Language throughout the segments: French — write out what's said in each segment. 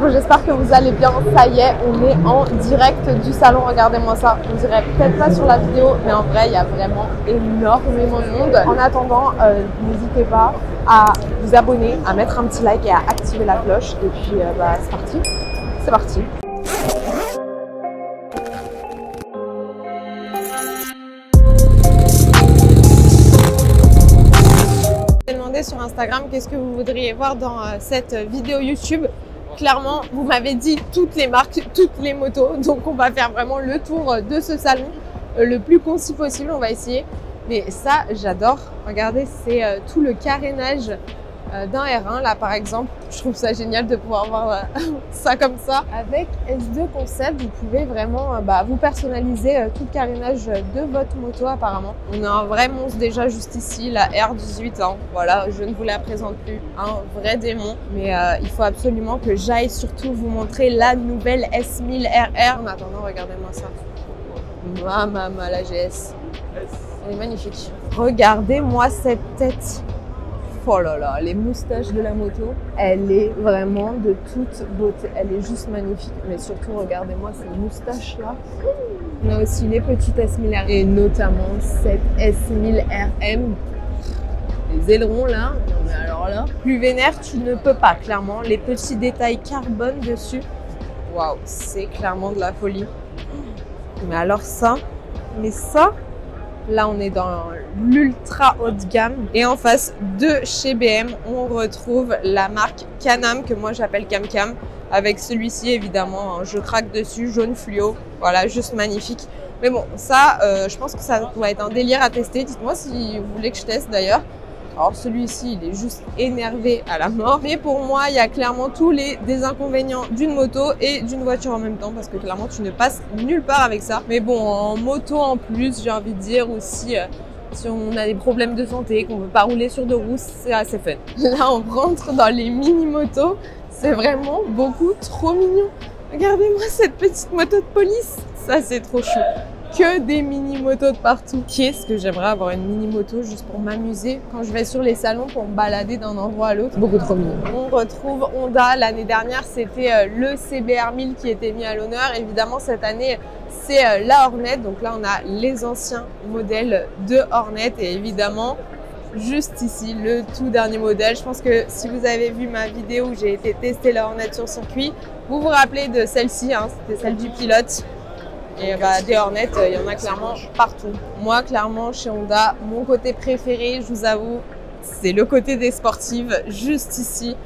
Bon, j'espère que vous allez bien. Ça y est, on est en direct du salon. Regardez-moi ça. On dirait peut-être pas sur la vidéo, mais en vrai, il y a vraiment énormément de monde. En attendant, n'hésitez pas à vous abonner, à mettre un petit like et à activer la cloche. Et puis, c'est parti. C'est parti. J'ai demandé sur Instagram qu'est-ce que vous voudriez voir dans cette vidéo YouTube. Clairement, vous m'avez dit toutes les marques, toutes les motos. Donc, on va faire vraiment le tour de ce salon le plus concis possible. On va essayer. Mais ça, j'adore. Regardez, c'est tout le carénage d'un R1. Là, par exemple, je trouve ça génial de pouvoir voir ça comme ça. Avec S2 Concept, vous pouvez vraiment vous personnaliser tout le carénage de votre moto apparemment. On a un vrai monstre déjà juste ici, la R18. Hein. Voilà, je ne vous la présente plus. Un vrai démon. Mais il faut absolument que j'aille surtout vous montrer la nouvelle S1000 RR. En attendant, regardez-moi ça. Maman, la GS. Elle est magnifique. Regardez-moi cette tête. Oh là là, les moustaches de la moto, elle est vraiment de toute beauté. Elle est juste magnifique. Mais surtout, regardez-moi ces moustaches-là. On a aussi les petites S1000 RM et notamment cette S1000 RM. Les ailerons là, non mais alors là, plus vénère, tu ne peux pas, clairement. Les petits détails carbone dessus. Waouh, c'est clairement de la folie. Mais alors ça, là, on est dans l'ultra haut de gamme. Et en face de chez BM, on retrouve la marque Can-Am, que moi j'appelle Cam-Cam. Avec celui-ci, évidemment, je craque dessus, jaune fluo. Voilà, juste magnifique. Mais bon, ça, je pense que ça doit être un délire à tester. Dites-moi si vous voulez que je teste d'ailleurs. Alors celui-ci, il est juste énervé à la mort. Mais pour moi, il y a clairement tous les désinconvénients d'une moto et d'une voiture en même temps. Parce que clairement, tu ne passes nulle part avec ça. Mais bon, en moto en plus, j'ai envie de dire aussi, si on a des problèmes de santé, qu'on ne veut pas rouler sur deux roues, c'est assez fun. Là, on rentre dans les mini-motos. C'est vraiment beaucoup trop mignon. Regardez-moi cette petite moto de police. Ça, c'est trop chou. Que des mini-motos de partout. Qu'est-ce que j'aimerais avoir une mini-moto juste pour m'amuser quand je vais sur les salons pour me balader d'un endroit à l'autre. Beaucoup trop mignon. On retrouve Honda. L'année dernière, c'était le CBR 1000 qui était mis à l'honneur. Évidemment, cette année, c'est la Hornet. Donc là, on a les anciens modèles de Hornet. Et évidemment, juste ici, le tout dernier modèle. Je pense que si vous avez vu ma vidéo où j'ai été tester la Hornet sur circuit, vous vous rappelez de celle-ci. Hein, c'était celle du pilote. Et des Hornets, il y en a clairement partout. Moi, clairement, chez Honda, mon côté préféré, je vous avoue, c'est le côté des sportives, juste ici,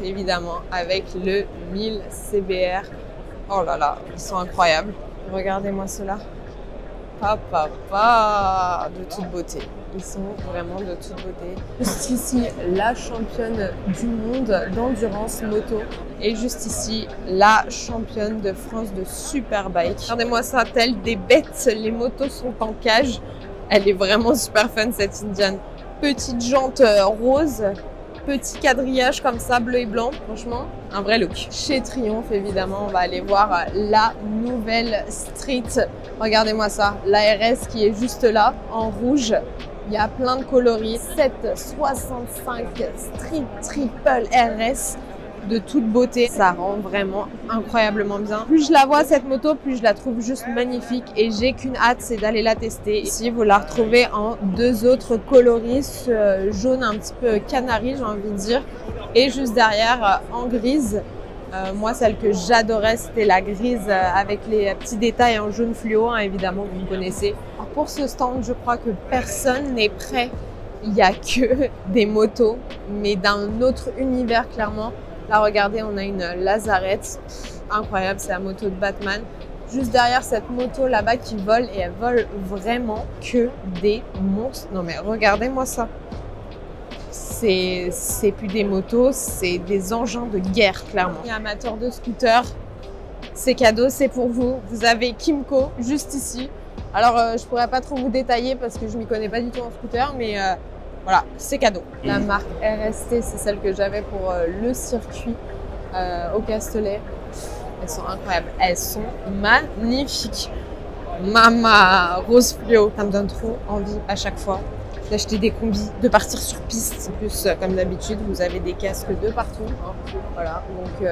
évidemment, avec le 1000 CBR. Oh là là, ils sont incroyables. Regardez-moi ceux-là. Papa, de toute beauté. Ils sont vraiment de toute beauté. Juste ici, la championne du monde d'endurance moto. Et juste ici, la championne de France de superbike. Regardez-moi ça, telle des bêtes. Les motos sont en cage. Elle est vraiment super fun, cette Indian. Petite jante rose. Petit quadrillage comme ça, bleu et blanc. Franchement, un vrai look. Chez Triumph, évidemment, on va aller voir la nouvelle Street. Regardez-moi ça. La RS qui est juste là, en rouge. Il y a plein de coloris. 765 Street Triple RS de toute beauté. Ça rend vraiment incroyablement bien. Plus je la vois cette moto, plus je la trouve juste magnifique et j'ai qu'une hâte, c'est d'aller la tester. Ici, vous la retrouvez en deux autres coloris, jaune un petit peu canari, j'ai envie de dire, et juste derrière en grise. Moi, celle que j'adorais, c'était la grise avec les petits détails en jaune fluo, hein, évidemment, vous me connaissez. Alors, pour ce stand, je crois que personne n'est prêt. Il n'y a que des motos, mais d'un autre univers, clairement. Là, regardez, on a une Lazarette. Incroyable, c'est la moto de Batman. Juste derrière cette moto là-bas qui vole, et elle vole vraiment que des monstres. Non, mais regardez-moi ça. C'est plus des motos, c'est des engins de guerre, clairement. Les amateurs de scooters, c'est cadeau, c'est pour vous. Vous avez Kymco juste ici. Alors, je pourrais pas trop vous détailler parce que je m'y connais pas du tout en scooter, mais voilà, c'est cadeau. La marque RST, c'est celle que j'avais pour le circuit au Castellet. Elles sont incroyables, elles sont magnifiques. Mama, rose fluo, ça me donne trop envie à chaque fois. d'acheter des combis, de partir sur piste. En plus, comme d'habitude, vous avez des casques de partout. Hein. Voilà, donc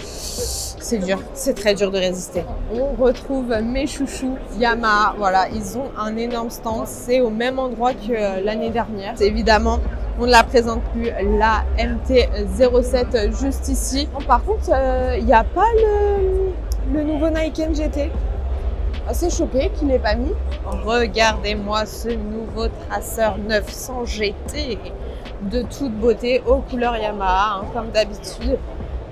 c'est dur, c'est très dur de résister. On retrouve mes chouchous Yamaha. Voilà, ils ont un énorme stand. C'est au même endroit que l'année dernière. C'est évidemment, on ne la présente plus, la MT-07 juste ici. Par contre, il n'y a pas le nouveau Nike GT. Assez choqué qu'il n'ait pas mis. Regardez-moi ce nouveau traceur 900 GT de toute beauté aux couleurs Yamaha, hein, comme d'habitude,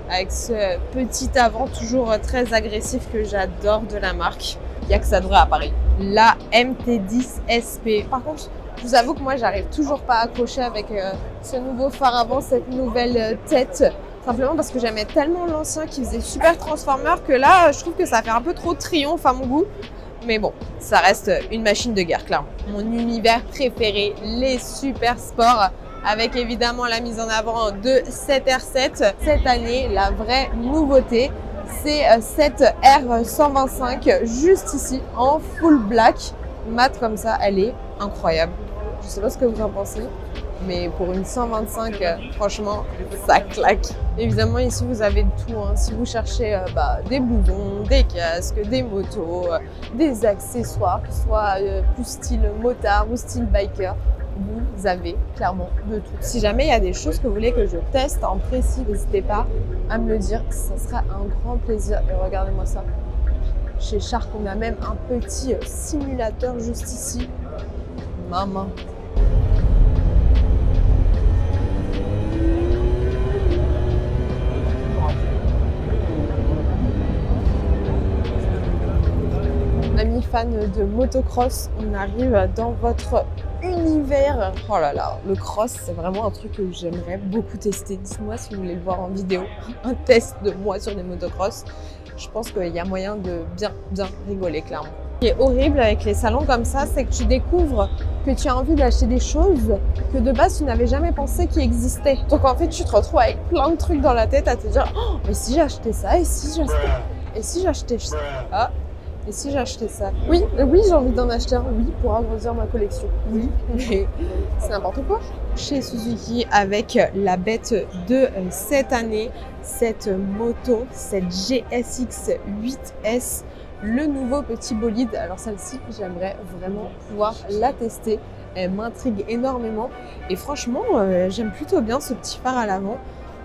avec ce petit avant toujours très agressif que j'adore de la marque. Il n'y a que ça de vrai à Paris. La MT10 SP. Par contre, je vous avoue que moi, j'arrive toujours pas à accrocher avec ce nouveau phare avant, cette nouvelle tête. Simplement parce que j'aimais tellement l'ancien qui faisait super Transformer que là, je trouve que ça fait un peu trop triomphe à mon goût. Mais bon, ça reste une machine de guerre, clairement. Mon univers préféré, les super sports, avec évidemment la mise en avant de cette R7. Cette année, la vraie nouveauté, c'est cette R125 juste ici, en full black. Mat comme ça, elle est incroyable. Je sais pas ce que vous en pensez. Mais pour une 125, franchement, ça claque. Évidemment, ici, vous avez de tout. Hein. Si vous cherchez des blousons, des casques, des motos, des accessoires, que ce soit plus style motard ou style biker, vous avez clairement de tout. Si jamais il y a des choses que vous voulez que je teste en précis, n'hésitez pas à me le dire. Ça sera un grand plaisir. Et regardez-moi ça. Chez Shark, on a même un petit simulateur juste ici. Maman. Amis fans de motocross, on arrive dans votre univers. Oh là là, le cross, c'est vraiment un truc que j'aimerais beaucoup tester. Dites-moi si vous voulez le voir en vidéo, un test de moi sur des motocross. Je pense qu'il y a moyen de bien rigoler, clairement. Ce qui est horrible avec les salons comme ça, c'est que tu découvres que tu as envie d'acheter des choses que de base tu n'avais jamais pensé qui existaient. Donc en fait, tu te retrouves avec plein de trucs dans la tête à te dire oh, mais si j'achetais ça, et si j'achetais ça, ah, et si j'achetais ça. Oui, j'ai envie d'en acheter un, oui, pour agrandir ma collection. Oui, mais c'est n'importe quoi. Chez Suzuki, avec la bête de cette année, cette moto, cette GSX 8S, le nouveau petit bolide. Alors celle-ci, j'aimerais vraiment pouvoir la tester. Elle m'intrigue énormément. Et franchement, j'aime plutôt bien ce petit phare à l'avant.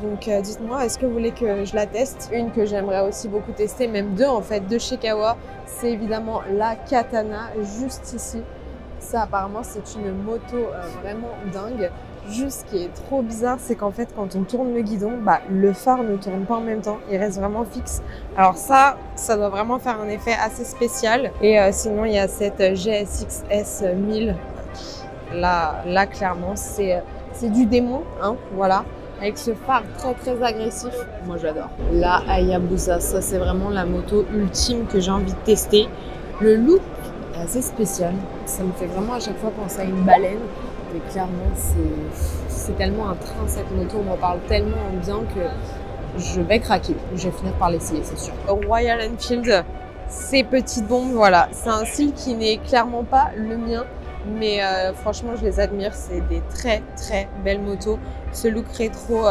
Donc dites-moi, est-ce que vous voulez que je la teste? Une que j'aimerais aussi beaucoup tester, même deux en fait, de chez Kawa, c'est évidemment la Katana, juste ici. Ça apparemment c'est une moto vraiment dingue. Juste ce qui est trop bizarre, c'est qu'en fait quand on tourne le guidon, le phare ne tourne pas en même temps, il reste vraiment fixe. Alors ça doit vraiment faire un effet assez spécial. Et sinon il y a cette GSX S 1000. Là clairement c'est du démon, hein, voilà. Avec ce phare très agressif, moi j'adore. La Hayabusa, ça c'est vraiment la moto ultime que j'ai envie de tester. Le look est assez spécial, ça me fait vraiment à chaque fois penser à une baleine. Mais clairement c'est tellement un train cette moto, on m'en parle tellement bien que je vais craquer. Je vais finir par l'essayer, c'est sûr. Royal Enfield, ces petites bombes, voilà, c'est un style qui n'est clairement pas le mien. Mais franchement, je les admire. C'est des très belles motos. Ce look rétro,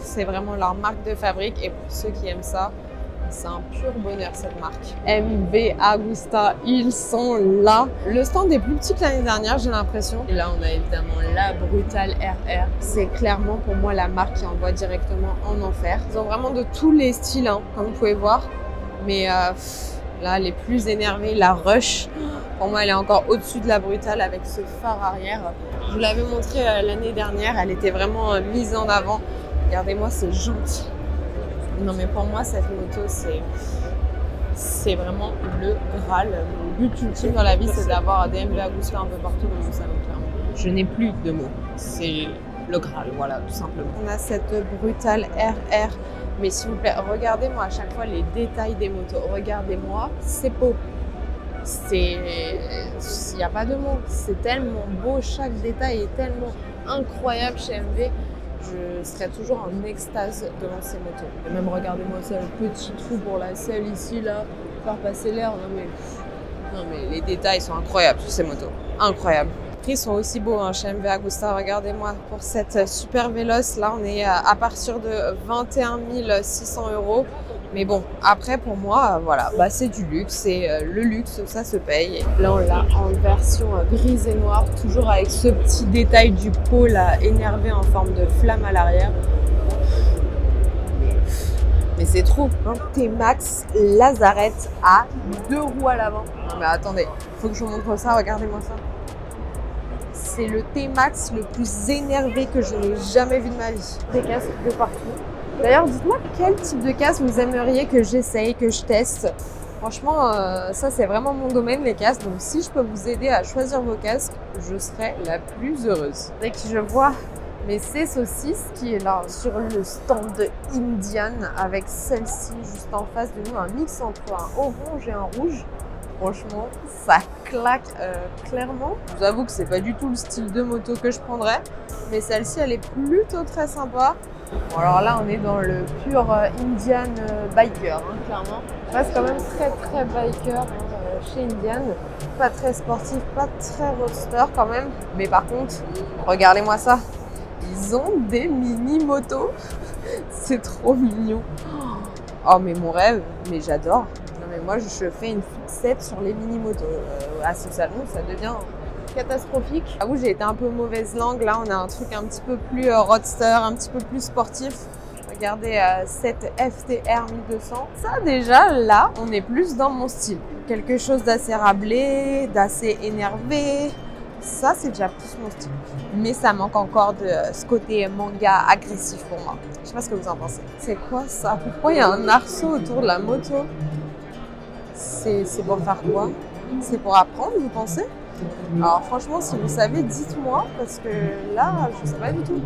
c'est vraiment leur marque de fabrique. Et pour ceux qui aiment ça, c'est un pur bonheur cette marque. MV Agusta, ils sont là. Le stand est plus petit que l'année dernière, j'ai l'impression. Et là, on a évidemment la Brutal RR. C'est clairement pour moi la marque qui envoie directement en enfer. Ils ont vraiment de tous les styles, hein, comme vous pouvez voir. Mais là, les plus énervés, la Rush. Pour moi, elle est encore au-dessus de la Brutal avec ce phare arrière. Je vous l'avais montré l'année dernière, elle était vraiment mise en avant. Regardez-moi, c'est gentil. Non, mais pour moi, cette moto, c'est vraiment le Graal. Mon but ultime dans la vie, c'est d'avoir des MV Agusta un peu partout dans mon salon, clairement. Je n'ai plus de mots. C'est le Graal, voilà, tout simplement. On a cette Brutal RR. Mais s'il vous plaît, regardez-moi à chaque fois les détails des motos. Regardez-moi ces pots. Il n'y a pas de mots, c'est tellement beau, chaque détail est tellement incroyable chez MV. Je serais toujours en extase devant ces motos. Et même regardez-moi ça, le petit trou pour la selle ici, là, faire passer l'air. Non mais les détails sont incroyables sur ces motos, incroyables. prix sont aussi beaux hein, chez MV Agusta. Regardez-moi, pour cette super véloce, là, on est à partir de 21 600 €. Mais bon, après, pour moi, voilà, bah, c'est du luxe. Et le luxe, ça se paye. Et là, on l'a en version grise et noire, toujours avec ce petit détail du pot là, énervé en forme de flamme à l'arrière. Mais c'est trop, hein. T-Max Lazarette à 2 roues à l'avant. Non mais attendez, faut que je vous montre ça, regardez-moi ça. C'est le T-Max le plus énervé que je n'ai jamais vu de ma vie. Des casques de partout. D'ailleurs, dites-moi quel type de casque vous aimeriez que j'essaye, que je teste. Franchement, ça c'est vraiment mon domaine, les casques. Donc si je peux vous aider à choisir vos casques, je serai la plus heureuse. Dès que je vois mais c'est Saucisse qui est là sur le stand de Indian avec celle-ci juste en face de nous, un mix entre un orange et un rouge. Franchement, ça claque clairement. Je vous avoue que c'est pas du tout le style de moto que je prendrais, mais celle-ci elle est plutôt très sympa. Bon, alors là on est dans le pur Indian biker, hein, clairement. Ça reste quand même très biker chez Indian. Pas très sportif, pas très roadster quand même. Mais par contre, regardez-moi ça. Ils ont des mini-motos. C'est trop mignon. Oh, mais mon rêve, mais j'adore. Non, mais moi, je fais une fixette sur les mini-motos. À ce salon, ça devient catastrophique. J'avoue, j'ai été un peu mauvaise langue. Là, on a un truc un petit peu plus roadster, un petit peu plus sportif. Regardez cette FTR 1200. Ça, déjà, là, on est plus dans mon style. Quelque chose d'assez rablé, d'assez énervé. Ça, c'est déjà plus mon style. Mais ça manque encore de ce côté manga agressif pour moi. Je sais pas ce que vous en pensez. C'est quoi ça? Pourquoi il y a un arceau autour de la moto? C'est pour faire quoi? C'est pour apprendre, vous pensez? Alors franchement, si vous savez, dites-moi. Parce que là, je sais pas du tout.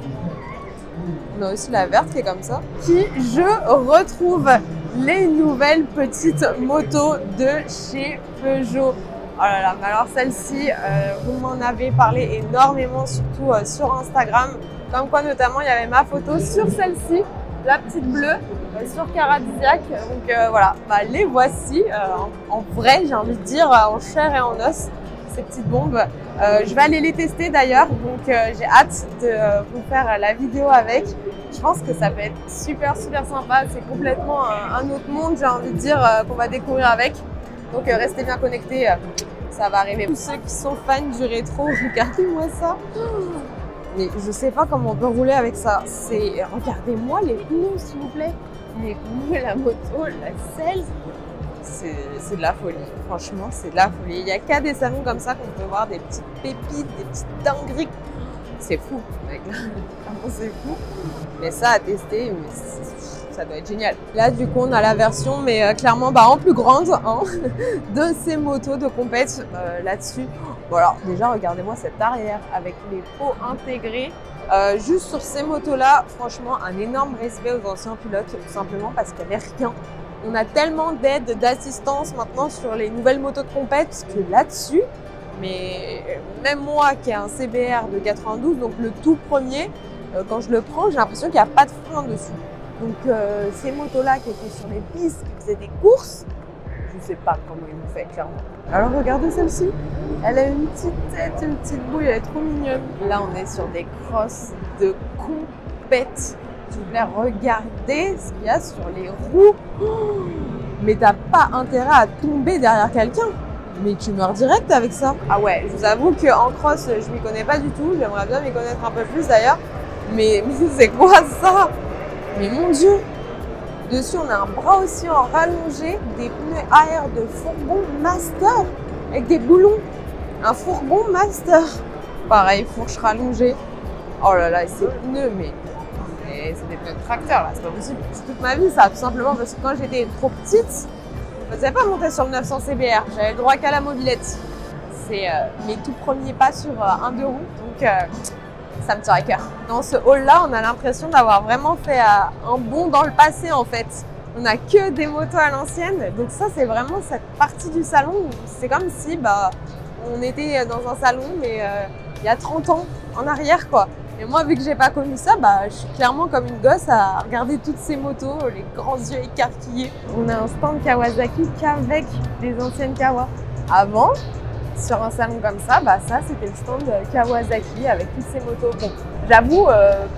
On a aussi la verte qui est comme ça. Qui, je retrouve les nouvelles petites motos de chez Peugeot. Oh là là, mais alors celle-ci, vous m'en avez parlé énormément, surtout sur Instagram. Comme quoi, notamment, il y avait ma photo sur celle-ci, la petite bleue, sur Caradisiac. Donc voilà, bah, les voici en vrai, j'ai envie de dire, en chair et en os, ces petites bombes. Je vais aller les tester d'ailleurs, donc j'ai hâte de vous faire la vidéo avec. Je pense que ça peut être super sympa. C'est complètement un autre monde, j'ai envie de dire, qu'on va découvrir avec. Donc restez bien connectés, ça va arriver. Tous ceux qui sont fans du rétro, regardez-moi ça. Mais je sais pas comment on peut rouler avec ça. Regardez-moi les pneus s'il vous plaît. Les pneus, la moto, la selle. C'est de la folie, franchement c'est de la folie. Il n'y a qu'à des salons comme ça qu'on peut voir des petites pépites, des petites dingueries. C'est fou, mec. C'est fou. Mais ça à tester, ça doit être génial. Là, du coup, on a la version, mais clairement, bah, en plus grande, hein, de ces motos de compète là-dessus. Bon, alors, déjà, regardez-moi cette arrière avec les pots intégrés. Juste sur ces motos-là, franchement, un énorme respect aux anciens pilotes, tout simplement parce qu'il n'y avait rien. On a tellement d'aide, d'assistance maintenant sur les nouvelles motos de compète que là-dessus, mais même moi qui ai un CBR de 92, donc le tout premier, quand je le prends, j'ai l'impression qu'il n'y a pas de frein dessus. Donc ces motos-là qui étaient sur les pistes, qui faisaient des courses, je ne sais pas comment ils l'ont fait, clairement. Alors regardez celle-ci, elle a une petite tête, une petite bouille, elle est trop mignonne. Là, on est sur des crosses de compète. S'il vous plaît, regardez ce qu'il y a sur les roues. Oh, mais t'as pas intérêt à tomber derrière quelqu'un. Mais tu meurs direct avec ça. Ah ouais, je vous avoue qu'en cross, je m'y connais pas du tout. J'aimerais bien m'y connaître un peu plus d'ailleurs. Mais c'est quoi ça? Mais mon Dieu! Dessus, on a un bras aussi en rallongé, des pneus AR de fourgon master avec des boulons. Un fourgon master. Pareil, fourche rallongée. Oh là là, et ces pneus, mais c'est des pneus de tracteur là, c'est pas possible. C'est toute ma vie ça, tout simplement parce que quand j'étais trop petite, je ne faisais pas monter sur le 900 CBR, j'avais le droit qu'à la mobilette. C'est mes tout premiers pas sur un deux roues, donc ça me tient à cœur. Dans ce hall là, on a l'impression d'avoir vraiment fait un bond dans le passé en fait. On n'a que des motos à l'ancienne, donc ça c'est vraiment cette partie du salon où c'est comme si on était dans un salon mais il y a 30 ans en arrière quoi. Et moi, vu que j'ai pas connu ça, je suis clairement comme une gosse à regarder toutes ces motos, les grands yeux écarquillés. On a un stand Kawasaki qu'avec des anciennes Kawa. Avant, sur un salon comme ça, bah ça c'était le stand Kawasaki avec toutes ces motos. Bon, j'avoue,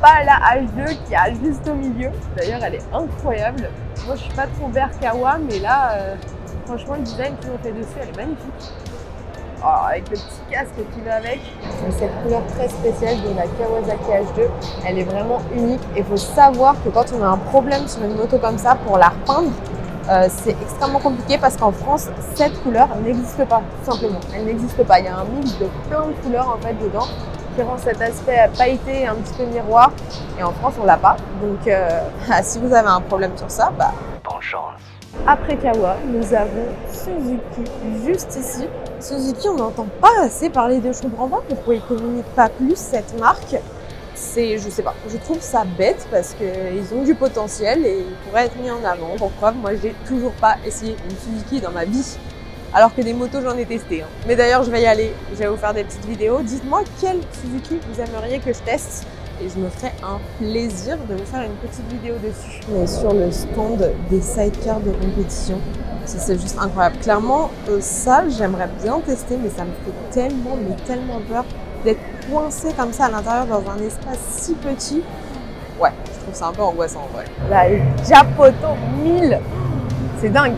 pas la H2 qui a juste au milieu. D'ailleurs, elle est incroyable. Moi, je suis pas trop vert Kawa, mais là, franchement, le design qu'ils ont fait dessus, elle est magnifique. Oh, avec le petit casque qui va avec. Cette couleur très spéciale de la Kawasaki H2, elle est vraiment unique. Et il faut savoir que quand on a un problème sur une moto comme ça, pour la repeindre, c'est extrêmement compliqué parce qu'en France, cette couleur n'existe pas, tout simplement. Elle n'existe pas. Il y a un mix de plein de couleurs en fait dedans qui rend cet aspect pailleté un petit peu miroir. Et en France, on l'a pas. Donc, si vous avez un problème sur ça, bah, bonne chance. Après Kawa, nous avons Suzuki juste ici. Suzuki, on n'entend pas assez parler de. Je comprends pas pourquoi ils communiquent pas plus cette marque. C'est, je sais pas, je trouve ça bête parce qu'ils ont du potentiel et ils pourraient être mis en avant. Pour preuve, moi j'ai toujours pas essayé une Suzuki dans ma vie, alors que des motos j'en ai testé. Mais d'ailleurs je vais y aller, je vais vous faire des petites vidéos. Dites-moi quelle Suzuki vous aimeriez que je teste et je me ferai un plaisir de vous faire une petite vidéo dessus. Mais sur le stand des sidecars de compétition, c'est juste incroyable. Clairement, ça j'aimerais bien tester, mais ça me fait tellement peur d'être coincé comme ça à l'intérieur dans un espace si petit. Ouais, je trouve ça un peu angoissant en vrai. La Japoto 1000, c'est dingue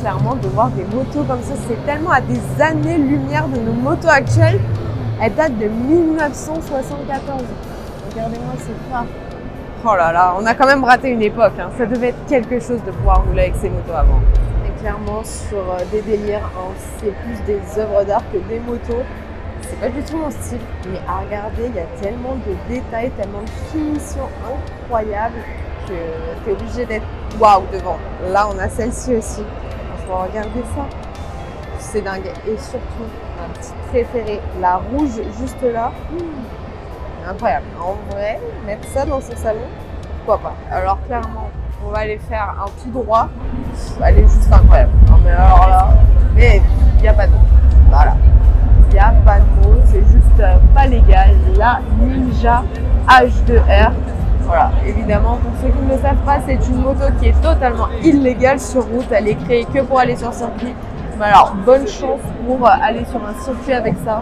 clairement de voir des motos comme ça. C'est tellement à des années-lumière de nos motos actuelles. Elles datent de 1974. Regardez-moi ces phares. Oh là là, on a quand même raté une époque. Hein. Ça devait être quelque chose de pouvoir rouler avec ces motos avant. Et clairement sur des délires, hein, c'est plus des œuvres d'art que des motos. C'est pas du tout mon style, mais à regarder, il y a tellement de détails, tellement de finition incroyable que t'es obligé d'être waouh devant. Là, on a celle-ci aussi. Franchement, regardez ça. C'est dingue. Et surtout, ma petite préférée, la rouge juste là. Incroyable. En vrai, mettre ça dans son salon, pourquoi pas. Alors clairement, on va aller faire un tout droit. Elle est juste incroyable. Non mais alors là, mais il n'y a pas de mots. Voilà. Il n'y a pas de mots, c'est juste pas légal. La Ninja H2R. Voilà, évidemment, pour ceux qui ne le savent pas, c'est une moto qui est totalement illégale sur route. Elle est créée que pour aller sur circuit. Mais alors, bonne chance pour aller sur un circuit avec ça.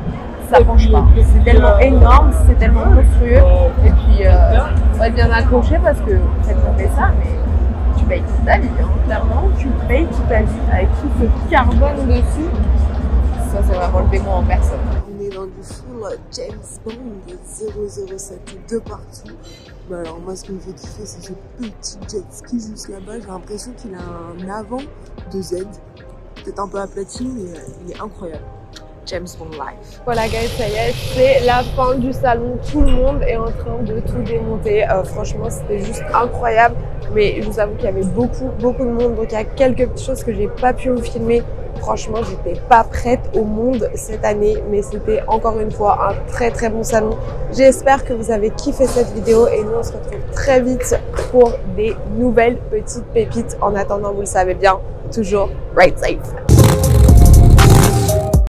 Ça penche pas. C'est tellement énorme, c'est tellement monstrueux. Et puis, faut être bien accroché parce que ça fait ça, mais tu payes toute ta vie. Hein. Clairement, tu payes toute ta vie avec tout ce carbone dessus. Ça, c'est vraiment le démon en personne. On est dans du full James Bond 007 de partout. Mais alors, moi, ce qui me fait kiffer, c'est ce petit jet ski juste là-bas. J'ai l'impression qu'il a un avant de Z. Peut-être un peu aplati, mais il est incroyable. James Bond Life. Voilà, guys, ça y est, c'est la fin du salon. Tout le monde est en train de tout démonter. Franchement, c'était juste incroyable. Mais je vous avoue qu'il y avait beaucoup de monde. Donc, il y a quelques petites choses que j'ai pas pu vous filmer. Franchement, j'étais pas prête au monde cette année, mais c'était encore une fois un très bon salon. J'espère que vous avez kiffé cette vidéo et nous on se retrouve très vite pour des nouvelles petites pépites. En attendant, vous le savez bien, toujours ride safe.